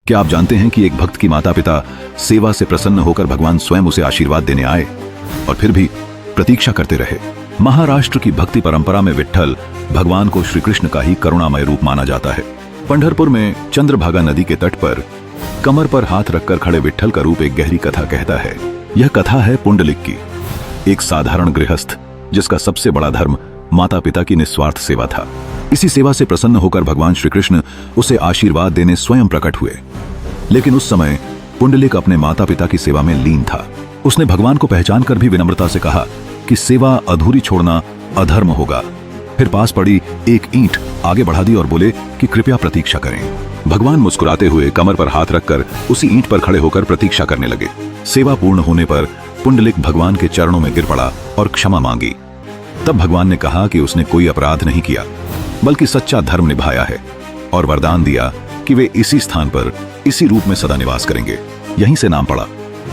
क्या आप जानते हैं कि एक भक्त की माता पिता सेवा से प्रसन्न होकर भगवान स्वयं उसे आशीर्वाद देने आए और फिर भी प्रतीक्षा करते रहे। महाराष्ट्र की भक्ति परंपरा में विट्ठल भगवान को श्री कृष्ण का ही करुणामय रूप माना जाता है। पंढरपुर में चंद्रभागा नदी के तट पर कमर पर हाथ रखकर खड़े विट्ठल का रूप एक गहरी कथा कहता है। यह कथा है पुंडलिक की, एक साधारण गृहस्थ जिसका सबसे बड़ा धर्म माता पिता की निस्वार्थ सेवा था। इसी सेवा से प्रसन्न होकर भगवान श्री कृष्ण उसे आशीर्वाद देने स्वयं प्रकट हुए। लेकिन उस समय पुंडलिक अपने माता पिता की सेवा में लीन था। उसने भगवान को पहचान कर भी विनम्रता से कहा कि सेवा अधूरी छोड़ना अधर्म होगा। फिर पास पड़ी एक ईंट आगे बढ़ा दी और बोले कि कृपया प्रतीक्षा करें। भगवान मुस्कुराते हुए कमर पर हाथ रखकर उसी ईंट पर खड़े होकर प्रतीक्षा करने लगे। सेवा पूर्ण होने पर पुंडलिक भगवान के चरणों में गिर पड़ा और क्षमा मांगी। तब भगवान ने कहा कि उसने कोई अपराध नहीं किया बल्कि सच्चा धर्म निभाया है और वरदान दिया कि वे इसी स्थान पर इसी रूप में सदा निवास करेंगे। यहीं से नाम पड़ा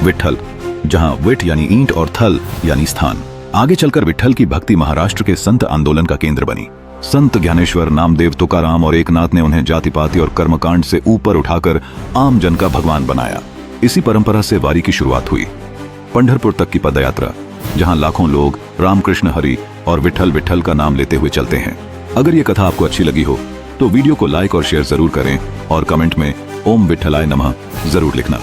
विट्ठल, जहां विट यानी ईंट और थल यानी स्थान। आगे चलकर विट्ठल की भक्ति महाराष्ट्र के संत आंदोलन का केंद्र बनी। संत ज्ञानेश्वर, नामदेव, तुकाराम और एकनाथ ने उन्हें जाति पाति और कर्मकांड से ऊपर उठाकर आम जन का भगवान बनाया। इसी परंपरा से वारी की शुरुआत हुई, पंढरपुर तक की पदयात्रा, जहां लाखों लोग रामकृष्ण हरि और विट्ठल विट्ठल का नाम लेते हुए चलते हैं। अगर ये कथा आपको अच्छी लगी हो तो वीडियो को लाइक और शेयर जरूर करें और कमेंट में ओम विट्ठलाय नमः जरूर लिखना।